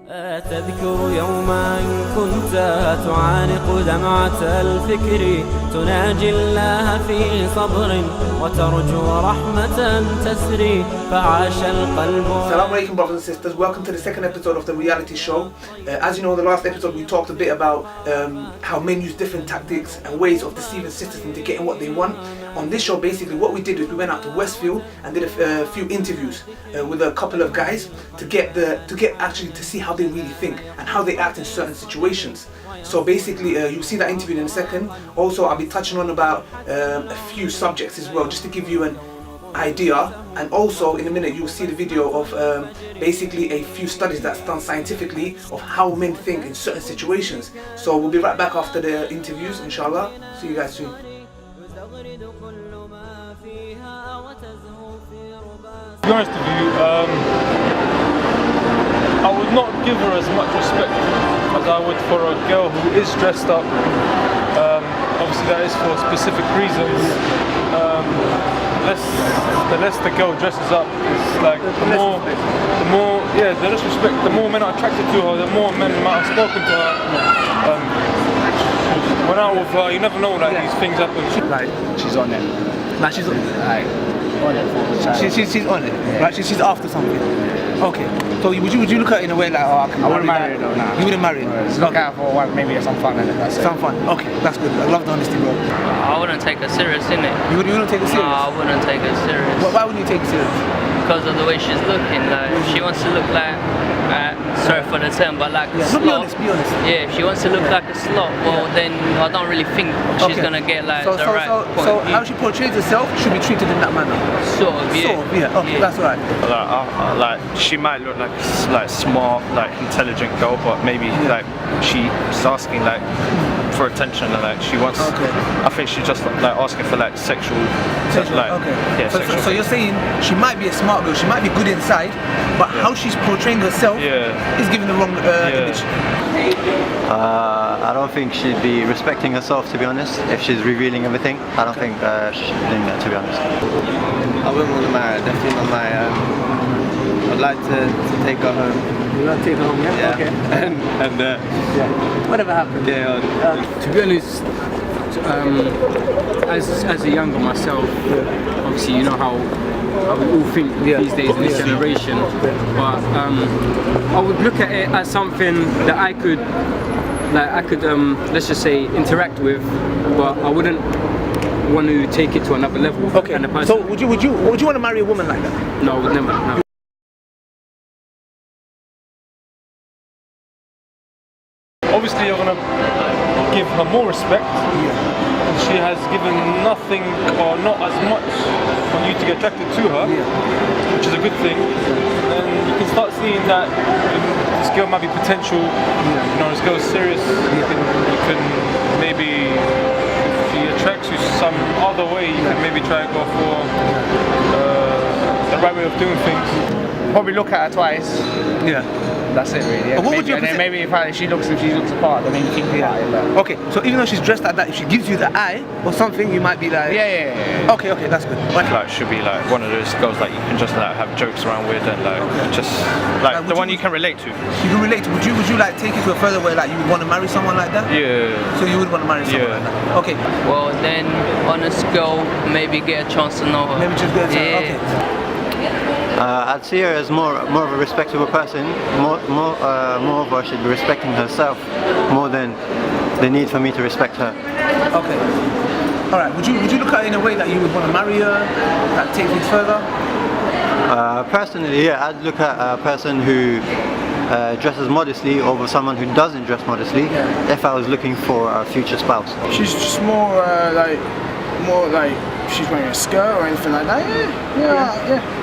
تذكر يوما كنت تعانق دمعة الفكر تناجي الله في صبر وترجو رحمة تسري فعاش القلب. Assalamu alaikum, brothers and sisters. Welcome to the second episode of the reality show. As you know, in the last episode we talked a bit about how men use different tactics and ways of deceiving sisters into getting what they want. On this show, basically what we did is we went out to Westfield and did a few interviews with a couple of guys to get actually to see how they really think and how they act in certain situations. So basically you'll see that interview in a second. Also I'll be touching on about a few subjects as well, just to give you an idea, and also in a minute you'll see the video of basically a few studies that's done scientifically of how men think in certain situations. So we'll be right back after the interviews, inshallah. See you guys soon. To be honest with you, I would not give her as much respect as I would for a girl who is dressed up. Obviously that is for specific reasons. The less the girl dresses up, it's like the less respect, the more men are attracted to her, the more men might have spoken to her. Went out with her, you never know that these things happen. Like she's on it. Like she's on Like on it for the child. She's on it. Yeah. Right, she's after something. Okay. So would you look at it in a way like, oh, I wouldn't marry her though, nah. You wouldn't marry her? Just look out for maybe some fun in it. That's it. Some fun. Okay, that's good. I love the honesty, bro. I wouldn't take her serious, innit? You wouldn't take it serious? No, I wouldn't take her serious. Why wouldn't you take it serious? Because of the way she's looking. Like, if she wants to look like, sorry for the term, but like a slot. Be honest. Yeah, if she wants to look like a slot, well then I don't really think she's gonna get like the right point So of view. how she portrays herself should be treated in that manner? Sort of, yeah. Sort of, yeah. Okay, that's right. Like she might look like smart, like intelligent girl, but maybe like she's asking like for attention and like she wants. Okay. I think she's just like asking for like sexual. Like, okay. Yeah, sexual. So you're saying she might be a smart girl, she might be good inside, but how she's portraying herself is giving the wrong image. I don't think she'd be respecting herself, to be honest. If she's revealing everything, I don't think she's doing that, to be honest. I wouldn't want to marry her, definitely not marry her. I'd like to take her home. You'd like to take her home, yeah? Yeah. Okay. and Whatever happens. yeah. To be honest, as a younger myself, obviously you know how we all think these days in this generation, but I would look at it as something that I could let's just say interact with, but I wouldn't want to take it to another level. Okay. And the person, So would you want to marry a woman like that? No, I would never. No. Obviously you're going to give her more respect. She has given nothing or not as much for you to get attracted to her, which is a good thing. And you can start seeing that this girl might be potential. You know, this girl is serious. You can maybe, if she attracts you some other way, you can maybe try and go for the right way of doing things. Probably look at her twice. Yeah. That's it really. Yeah. But what would you and then maybe if she looks apart, then maybe think about it. Like. Okay, so even though she's dressed like that, if she gives you the eye or something, you might be like... Yeah. Okay, that's good. Like should be like one of those girls like you can just like have jokes around with and like just like the one you can relate to. You can relate to. Would you like take it to a further way, like you would want to marry someone like that? Yeah. So you would want to marry someone like that? Okay. Well then, on a scale, maybe get a chance to know her. Maybe just get a chance. Okay. I'd see her as more of a respectable person. More of her should be respecting herself more than the need for me to respect her. Okay. All right. Would you look at it in a way that you would want to marry her, like take things further? Personally, yeah, I'd look at a person who dresses modestly over someone who doesn't dress modestly. If I was looking for a future spouse. She's just more like she's wearing a skirt or anything like that.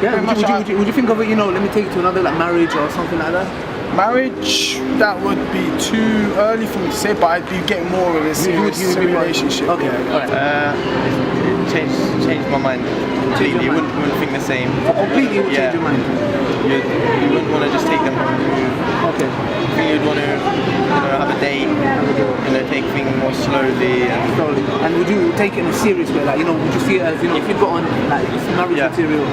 Would you think of it, let me take it to another, like marriage or something like that? Marriage, that would be too early for me to say, but I'd be getting more of a serious relationship. Okay, alright. Change my mind completely. You wouldn't think the same. Completely would change your mind? You wouldn't want to just take them home. Okay. I think you'd want to have a date, take things more slowly and Slowly. And would you take it in a serious way? Like, you know, would you see it as, you know, if you got on like marriage material,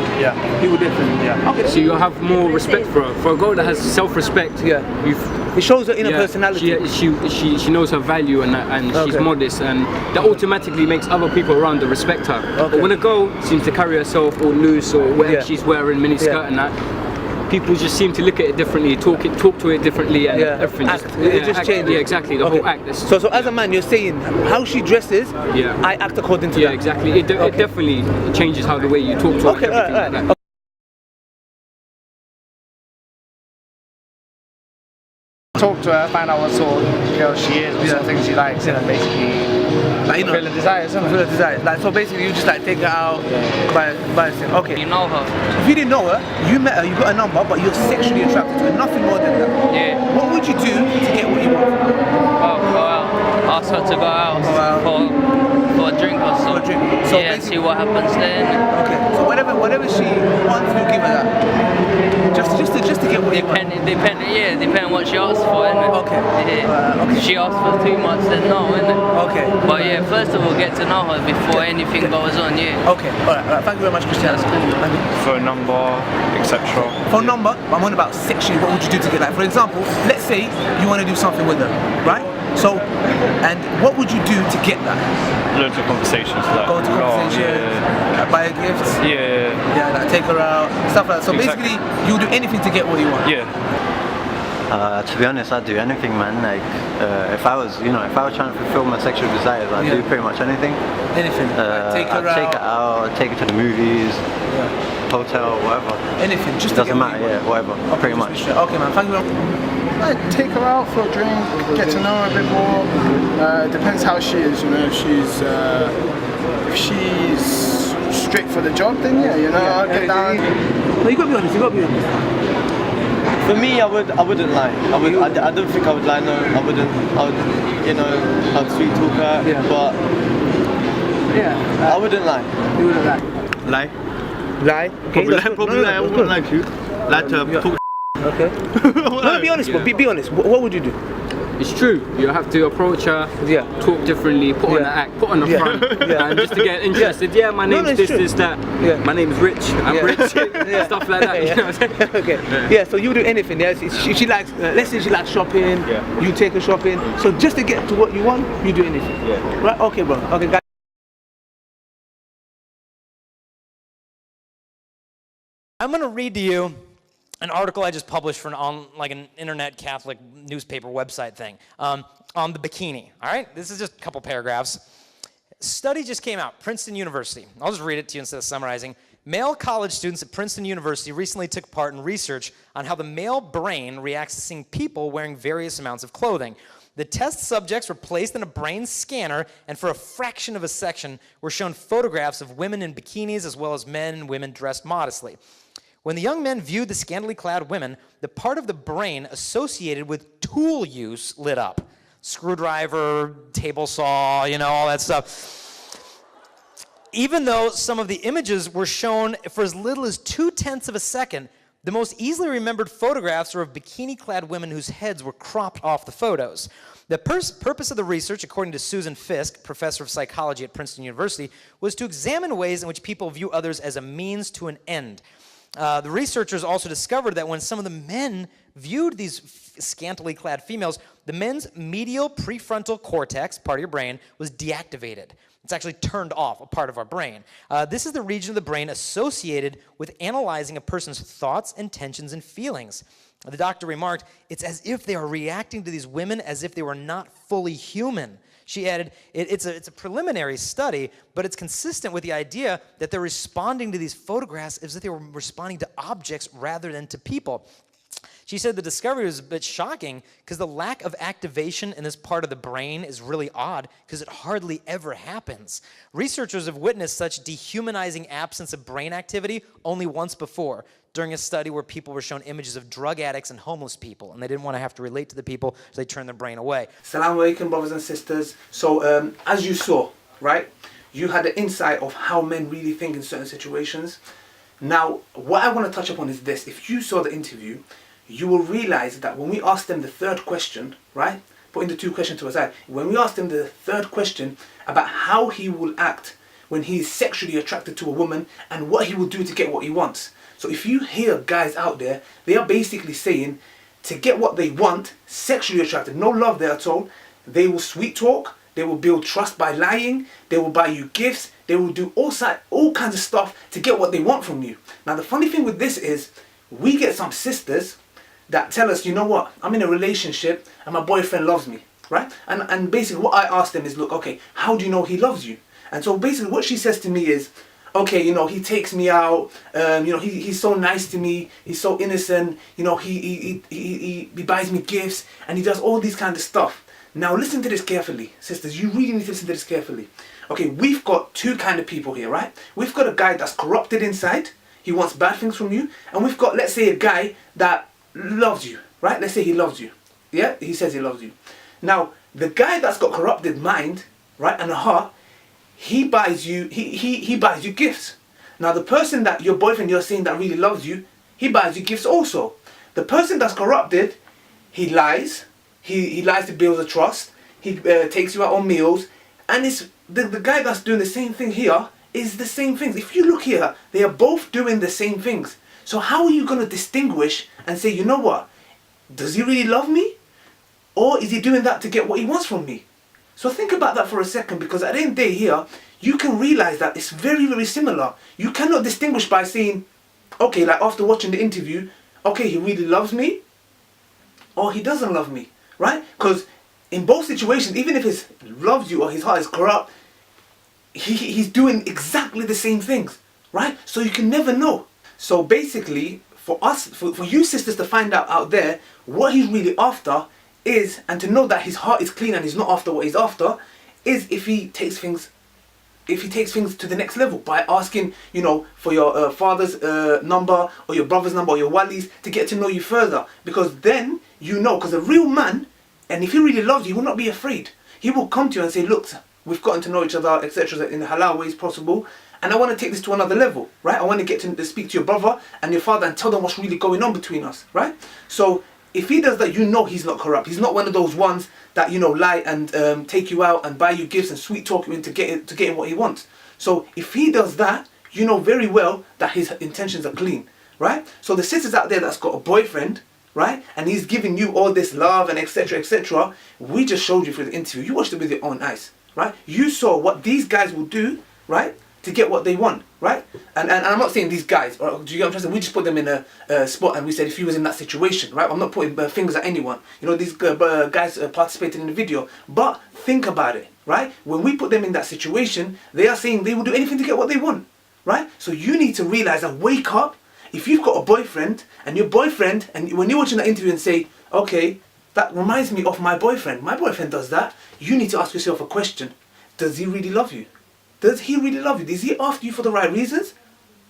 you would definitely. Okay. So you'll have more respect for her. For a girl that has self-respect, it shows her inner personality. She knows her value and she's modest, and that automatically makes other people around her respect her. But when a girl seems to carry herself all loose or whatever she's wearing, mini skirt and that, people just seem to look at it differently, talk to it differently, and everything. It just changes. Yeah, exactly. The whole act. So as a man, you're saying how she dresses, I act according to that. Yeah, exactly. It definitely changes how the way you talk to her. Okay, everything like that. Talk to her, find out what sort of girl she is, what sort of things she likes, and basically like, you know, fulfill her desires, isn't it? Fulfill her desires. Like, so basically, you just like take her out by saying, okay. You know her. If you didn't know her, you met her, you got a number, but you're sexually attracted to her, nothing more than that. Yeah. What would you do to get what you want? Oh, go out. Ask her to go out for a drink or so. For a drink. So yeah, see what happens then. Okay. So whatever she wants, you give her that. Just to get what you want. Depending what she asks for, innit? Okay. Yeah. If she asks for too much, then no, innit? Okay. But yeah, first of all, get to know her before anything goes on, Okay. Alright. Thank you very much, Christian. Thank you. phone number, etc. Phone number, I'm on about sexually, what would you do to get that? For example, let's say you want to do something with her, right? So, and what would you do to get that? Loads of conversations. Like, Go to conversation, buy her gifts. Yeah, like take her out, stuff like that. So basically, you do anything to get what you want. Yeah. To be honest, I'd do anything, man. Like, if I was trying to fulfill my sexual desires, I'd do pretty much anything. Anything. Take her out. Take her to the movies, hotel, whatever. Anything. Just doesn't matter. Whatever. Pretty much. Okay, man. Thank you very much. Like, take her out for a drink, get to know her a bit more. Depends how she is, you know. If she's straight for the job, then I'll get down. No, you gotta be honest. For me, I wouldn't lie. I don't think I would lie. No, I wouldn't. I'd sweet talk her, but I wouldn't lie. You wouldn't lie. Lie? Okay. Probably lie. I wouldn't lie to you. Lie to her. Talk. Okay. No, be honest, but be honest. What would you do? It's true. You have to approach her, talk differently, put on the act, put on the front, and just to get interested. Yeah, my name's this, that. My name's Rich. I'm Rich. Stuff like that. You know what I'm saying? Okay. Yeah. So you do anything. Yeah. She likes. Let's say she likes shopping. You take her shopping. So just to get to what you want, you do anything. Yeah. Right. Okay, bro. Okay, guys. I'm gonna read to you an article I just published for an internet Catholic newspaper website thing on the bikini. All right, this is just a couple paragraphs. Study just came out, Princeton University. I'll just read it to you instead of summarizing. Male college students at Princeton University recently took part in research on how the male brain reacts to seeing people wearing various amounts of clothing. The test subjects were placed in a brain scanner, and for a fraction of a second were shown photographs of women in bikinis as well as men and women dressed modestly. When the young men viewed the scantily clad women, the part of the brain associated with tool use lit up. Screwdriver, table saw, all that stuff. Even though some of the images were shown for as little as 0.2 of a second, the most easily remembered photographs are of bikini-clad women whose heads were cropped off the photos. The purpose of the research, according to Susan Fisk, professor of psychology at Princeton University, was to examine ways in which people view others as a means to an end. The researchers also discovered that when some of the men viewed these scantily clad females, the men's medial prefrontal cortex, part of your brain, was deactivated. It's actually turned off, a part of our brain. This is the region of the brain associated with analyzing a person's thoughts, intentions, and feelings. The doctor remarked, it's as if they are reacting to these women as if they were not fully human. She added, it's a preliminary study, but it's consistent with the idea that they're responding to these photographs as if they were responding to objects rather than to people. She said the discovery was a bit shocking because the lack of activation in this part of the brain is really odd because it hardly ever happens. Researchers have witnessed such dehumanizing absence of brain activity only once before, during a study where people were shown images of drug addicts and homeless people, and they didn't want to have to relate to the people, so they turned their brain away. Assalamu alaikum, brothers and sisters. So, as you saw, right, you had the insight of how men really think in certain situations. Now, what I want to touch upon is this. If you saw the interview, you will realize that when we asked them the third question, right, putting the 2 questions to aside, when we asked him the 3rd question about how he will act when he is sexually attracted to a woman and what he will do to get what he wants. So if you hear guys out there, they are basically saying to get what they want, sexually attracted, no love there at all, they will sweet talk, they will build trust by lying, they will buy you gifts, they will do all kinds of stuff to get what they want from you. Now the funny thing with this is, we get some sisters that tell us, you know what, I'm in a relationship and my boyfriend loves me, right? And basically what I ask them is, look, okay, how do you know he loves you? And so basically what she says to me is, okay, you know, he takes me out, you know, he's so nice to me, he's so innocent, you know, he buys me gifts, and he does all these kind of stuff. Now listen to this carefully, sisters, you really need to listen to this carefully. Okay, we've got 2 kind of people here, right? We've got a guy that's corrupted inside, he wants bad things from you, and we've got, let's say, a guy that loves you, right? Let's say he loves you, yeah? He says he loves you. Now, the guy that's got corrupted mind, right, and a heart, he buys you, he buys you gifts. Now the person that your boyfriend you're saying that really loves you, he buys you gifts also. The person that's corrupted, he lies, he lies to build a trust, he takes you out on meals, and it's the guy that's doing the same thing here is the same things. If you look here, they are both doing the same things. So how are you going to distinguish and say, you know what, does he really love me? Or is he doing that to get what he wants from me? So think about that for a second, because at the end of the day here, you can realize that it's very, very similar. You cannot distinguish by saying, okay, like after watching the interview, okay, he really loves me, or he doesn't love me, right? Because in both situations, even if he loves you or his heart is corrupt, he's doing exactly the same things, right? So you can never know. So basically, for us, for you sisters to find out there what he's really after is, and to know that his heart is clean and he's not after what he's after, is if he takes things to the next level by asking, you know, for your father's number or your brother's number or your wali's to get to know you further. Because then you know, because a real man, and if he really loves you, he will not be afraid. He will come to you and say, look, we've gotten to know each other, etc., in the halal ways possible, and I want to take this to another level, right? I want to get to speak to your brother and your father and tell them what's really going on between us, right? So if he does that, you know he's not corrupt. He's not one of those ones that, you know, lie and take you out and buy you gifts and sweet talk you into getting what he wants. So if he does that, you know very well that his intentions are clean, right? So the sisters out there that's got a boyfriend, right, and he's giving you all this love and etc., etc., we just showed you through the interview. You watched it with your own eyes, right? You saw what these guys will do, right, to get what they want, right? And I'm not saying these guys, or do you get what I'm saying? We just put them in a spot and we said if he was in that situation, right? I'm not putting fingers at anyone. You know, these guys participated in the video. But think about it, right? When we put them in that situation, they are saying they will do anything to get what they want, right? So you need to realize and wake up. If you've got a boyfriend, and your boyfriend, and when you're watching that interview and say, okay, that reminds me of my boyfriend does that, you need to ask yourself a question. Does he really love you? Does he really love you? Is he after you for the right reasons?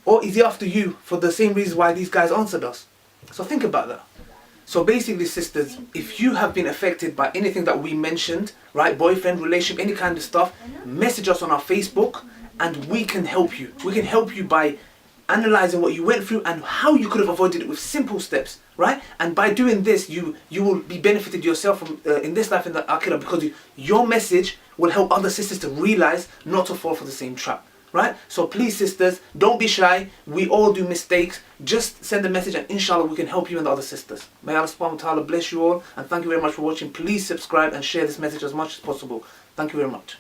Or is he after you for the same reasons why these guys answered us? So think about that. So basically, sisters, if you have been affected by anything that we mentioned, right, boyfriend, relationship, any kind of stuff, message us on our Facebook and we can help you. We can help you by analyzing what you went through and how you could have avoided it with simple steps, right? And by doing this, you will be benefited yourself from in this life and the akhirah, because your message will help other sisters to realize not to fall for the same trap, right? So please, sisters, don't be shy. We all do mistakes. Just send a message and inshallah we can help you and the other sisters. May Allah subhanahu wa ta'ala bless you all, and thank you very much for watching. Please subscribe and share this message as much as possible. Thank you very much.